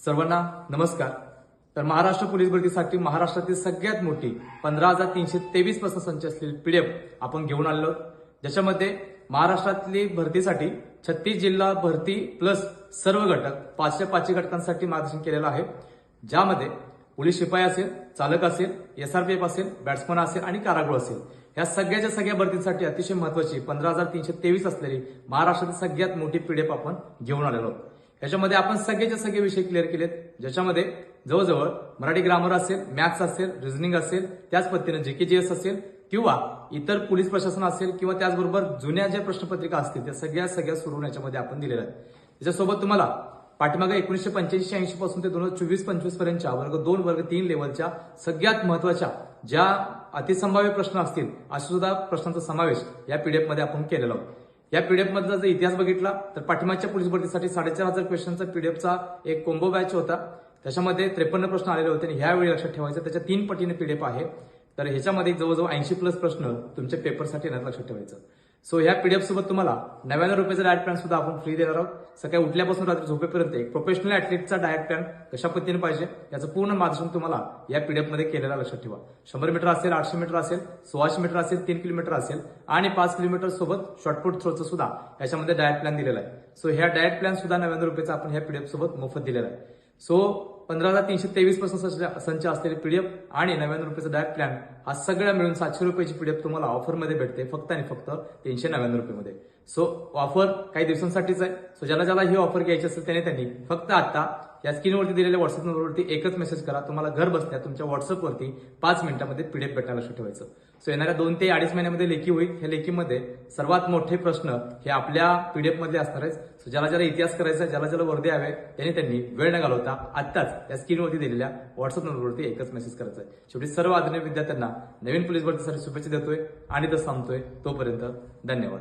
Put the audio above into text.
सर्वांना नमस्कार। तर महाराष्ट्र पोलीस भरतीसाठी महाराष्ट्रातील सगळ्यात मोठी 15,323 प्रश्न संच असलेली पीडीएफ आपण घेऊन आलेलो, ज्याच्यामध्ये महाराष्ट्रातली भरतीसाठी 36 जिल्हा भरती प्लस सर्व घटक 505 घटकांसाठी मार्गदर्शन केलेलं आहे, ज्यामध्ये पोलीस शिपाई असेल, चालक असेल, एसआरपीएफ असेल, बॅट्समन असेल आणि कारागृह असेल, या सगळ्याच्या सगळ्या भरतीसाठी अतिशय महत्वाची 15,323 असलेली महाराष्ट्रातील सगळ्यात मोठी पीडीएफ आपण घेऊन आलेलो आहोत। याच्यामध्ये आपण सगळेचे सगळे विषय क्लिअर केलेत, ज्याच्यामध्ये जवळजवळ मराठी ग्रामर असेल, मॅथ्स असेल, रिझनिंग असेल, त्याच पद्धतीने जीकेजीएस असेल किंवा इतर पोलीस प्रशासन असेल किंवा त्याचबरोबर जुन्या ज्या प्रश्नपत्रिका असतील त्या सगळ्या सोडवून याच्यामध्ये आपण दिलेल्या आहेत। त्याच्यासोबत तुम्हाला पाठीमागे 1985-80 पासून ते 2024-25 पर्यंतच्या वर्ग 2 वर्ग 3 लेवलच्या सगळ्यात महत्वाच्या ज्या अतिसंभाव्य प्रश्न असतील अशा सुद्धा प्रश्नांचा समावेश या पीडीएफ मध्ये आपण केलेला आहोत। या पीडीएफ मधला जर इतिहास बघितला तर पाठीमागच्या पोलीस भरतीसाठी 4,500 क्वेश्चनचा पीडीएफचा एक कोंबो बॅच होता, त्याच्यामध्ये 53 प्रश्न आलेले होते आणि ह्यावेळी लक्षात ठेवायचं त्याच्या 3 पटीने पीडीएफ आहे। तर ह्याच्यामध्ये जवळजवळ 80+ प्रश्न तुमच्या पेपरसाठी येणार, लक्षात ठेवायचं। सो ह्या पीडीएफ सोबत तुम्हाला 99 रुपयाचा डाएट प्लॅन सुद्धा आपण फ्री देणार आहोत। सकाळी उठल्यापासून रात्री झोपेपर्यंत एक प्रोफेशनल ऍथलीटचा डाएट प्लॅन कशा पद्धतीने पाहिजे याचं पूर्ण मार्गदर्शन तुम्हाला या पीडीएफ मध्ये केलेला, लक्षात ठेवा। 100 मीटर असेल, 800 मीटर असेल, 1600 मीटर असेल, 3 किलोमीटर असेल आणि 5 किलोमीटर सोबत शॉर्टपुट थ्रोचं सुद्धा याच्यामध्ये डाएट प्लॅन दिलेला आहे। सो ह्या डाएट प्लॅन सुद्धा 99 रुपयाचा आपण ह्या पीडीएफ सोबत मोफत दिलेला आहे। सो 15,323 पासून संच असलेले पीडीएफ आणि 99 रुपयाचा डाएट प्लॅन हा सगळ्या मिळून 700 रुपयाची पीडीएफ तुम्हाला ऑफरमध्ये भेटते, फक्त आणि फक्त 399 रुपयामध्ये। सो ऑफर काही दिवसांसाठीच आहे। सो ज्याला ही ऑफर घ्यायची असेल त्यांनी फक्त आता या स्क्रीनवरती दिलेल्या व्हॉट्सअप नंबरवरती एकच मेसेज करा, तुम्हाला घर बसल्या तुमच्या व्हॉट्सअपवरती 5 मिनिटांमध्ये पीडीएफ भेटायला लक्षात ठेवायचं। सो येणाऱ्या 2 ते 2.5 महिन्यामध्ये लेखी होईल। ह्या लेखीमध्ये सर्वात मोठे प्रश्न हे आपल्या पीडीएफ मध्ये असणार आहेत। सो ज्याला इतिहास करायचा, ज्याला वर्दी हवे त्यांनी वेळ न घालवता आत्ताच या स्क्रीनवरती दिलेल्या व्हॉट्सअप नंबरवरती एकच मेसेज करायचा आहे। शेवटी सर्व आदरणीय विद्यार्थ्यांना नवीन पोलीस भरतीसाठी शुभेच्छा देतोय आणि थांबतोय। तोपर्यंत धन्यवाद।